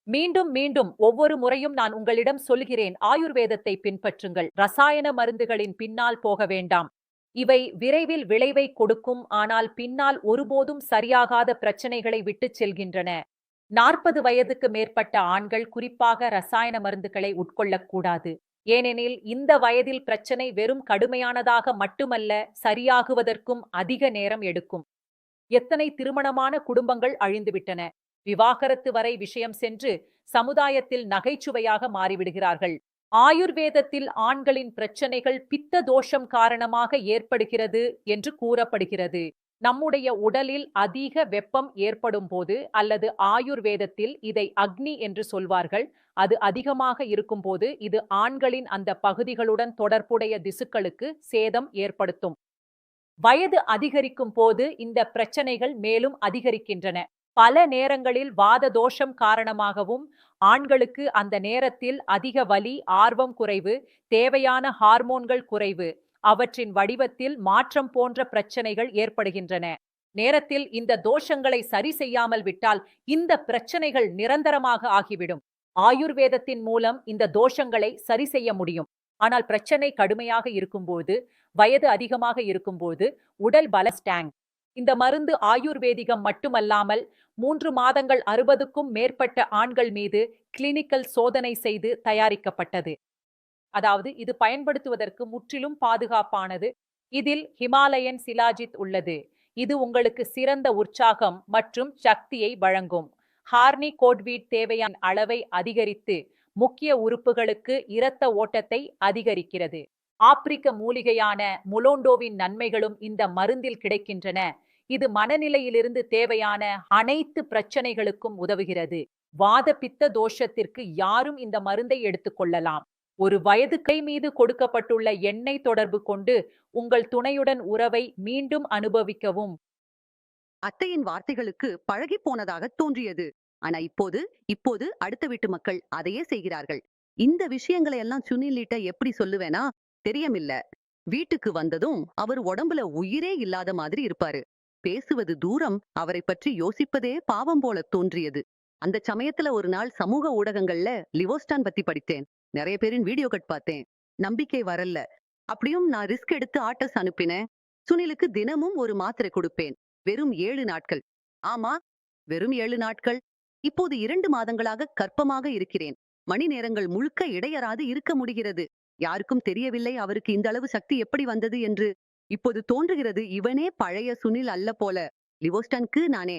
மீண்டும் மீண்டும் ஒவ்வொரு முறையும் நான் உங்களிடம் சொல்கிறேன், ஆயுர்வேதத்தை பின்பற்றுங்கள். ரசாயன மருந்துகளின் பின்னால் போக வேண்டாம். இவை விரைவில் விளைவை கொடுக்கும், ஆனால் பின்னால் ஒருபோதும் சரியாகாத பிரச்சனைகளை விட்டுச் செல்கின்றன. 40 வயதுக்கு மேற்பட்ட ஆண்கள் குறிப்பாக ரசாயன மருந்துகளை உட்கொள்ளக்கூடாது. ஏனெனில் இந்த வயதில் பிரச்சனை வெறும் கடுமையானதாக மட்டுமல்ல, சரியாகுவதற்கும் அதிக நேரம் எடுக்கும். எத்தனை திருமணமான குடும்பங்கள் அழிந்துவிட்டன. விவாகரத்து வரை விஷயம் சென்று சமுதாயத்தில் நகைச்சுவையாக மாறிவிடுகிறார்கள். ஆயுர்வேதத்தில் ஆண்களின் பிரச்சனைகள் பித்த தோஷம் காரணமாக ஏற்படுகிறது என்று கூறப்படுகிறது. நம்முடைய உடலில் அதிக வெப்பம் ஏற்படும் போது, அல்லது ஆயுர்வேதத்தில் இதை அக்னி என்று சொல்வார்கள், அது அதிகமாக இருக்கும்போது இது ஆண்களின் அந்த பகுதிகளுடன் தொடர்புடைய திசுக்களுக்கு சேதம் ஏற்படுத்தும். வயது அதிகரிக்கும் போது இந்த பிரச்சனைகள் மேலும் அதிகரிக்கின்றன. பல நேரங்களில் வாத தோஷம் காரணமாகவும், ஆண்களுக்கு அந்த நேரத்தில் அதிக வலி, ஆர்வம் குறைவு, தேவையான ஹார்மோன்கள் குறைவு, அவற்றின் வடிவத்தில் மாற்றம் போன்ற பிரச்சனைகள் ஏற்படுகின்றன. நேரத்தில் இந்த தோஷங்களை சரி செய்யாமல் விட்டால் இந்த பிரச்சனைகள் நிரந்தரமாக ஆகிவிடும். ஆயுர்வேதத்தின் மூலம் இந்த தோஷங்களை சரி செய்ய முடியும். ஆனால் பிரச்சனை கடுமையாக இருக்கும்போது, வயது அதிகமாக இருக்கும்போது, உடல் பல ஸ்டாங். இந்த மருந்து ஆயுர்வேதிகம் மட்டுமல்லாமல் 3 மாதங்கள் 60க்கும் மேற்பட்ட ஆண்கள் மீது கிளினிக்கல் சோதனை செய்து தயாரிக்கப்பட்டது. அதாவது இது பயன்படுத்துவதற்கு முற்றிலும் பாதுகாப்பானது. இதில் ஹிமாலயன் சிலாஜித் உள்ளது. இது உங்களுக்கு சிறந்த உற்சாகம் மற்றும் சக்தியை வழங்கும். ஹார்னி கோட்வீட் தேவையான அளவை அதிகரித்து முக்கிய உறுப்புகளுக்கு இரத்த ஓட்டத்தை அதிகரிக்கிறது. ஆப்பிரிக்க மூலிகையான முலோண்டோவின் நன்மைகளும் இந்த மருந்தில் கிடைக்கின்றன. இது மனநிலையிலிருந்து தேவையான அனைத்து பிரச்சனைகளுக்கும் உதவுகிறது. வாத பித்த தோஷத்திற்கு யாரும் இந்த மருந்தை எடுத்துக்கொள்ளலாம். ஒரு வயது கை மீது கொடுக்கப்பட்டுள்ள எண்ணெய் தொடர்பு கொண்டு உங்கள் துணையுடன் உறவை மீண்டும் அனுபவிக்கவும். அத்தையின் வார்த்தைகளுக்கு பழகி போனதாக தோன்றியது. ஆனா இப்போது இப்போது அடுத்த வீட்டு மக்கள் அதையே செய்கிறார்கள். இந்த விஷயங்களை எல்லாம் சுனிலிட்ட எப்படி சொல்லுவேனா தெரியமில்ல. வீட்டுக்கு வந்ததும் அவர் உடம்புல உயிரே இல்லாத மாதிரி இருப்பாரு. பேசுவது தூரம், அவரை பற்றி யோசிப்பதே பாவம் போல தோன்றியது. அந்த சமயத்துல ஒரு நாள் சமூக ஊடகங்கள்ல லிவோஸ்டான் பத்தி படித்தேன். நிறைய பேரின் வீடியோ கட் பார்த்தேன். நம்பிக்கை வரல. அப்படியும் நான் ரிஸ்க் எடுத்து ஆட்டஸ் அனுப்பினேன். சுனிலுக்கு தினமும் ஒரு மாத்திரை கொடுப்பேன். வெறும் 7 நாட்கள். ஆமா, வெறும் 7 நாட்கள். இப்போது 2 மாதங்களாக கர்ப்பமாக இருக்கிறேன். மணி நேரங்கள் முழுக்க இடையறாது இருக்க முடிகிறது. யாருக்கும் தெரியவில்லை அவருக்கு இந்த அளவு சக்தி எப்படி வந்தது என்று. இப்போது தோன்றுகிறது, இவனே பழைய சுனில் அல்ல போல. லிவோஸ்டானுக்கு நானே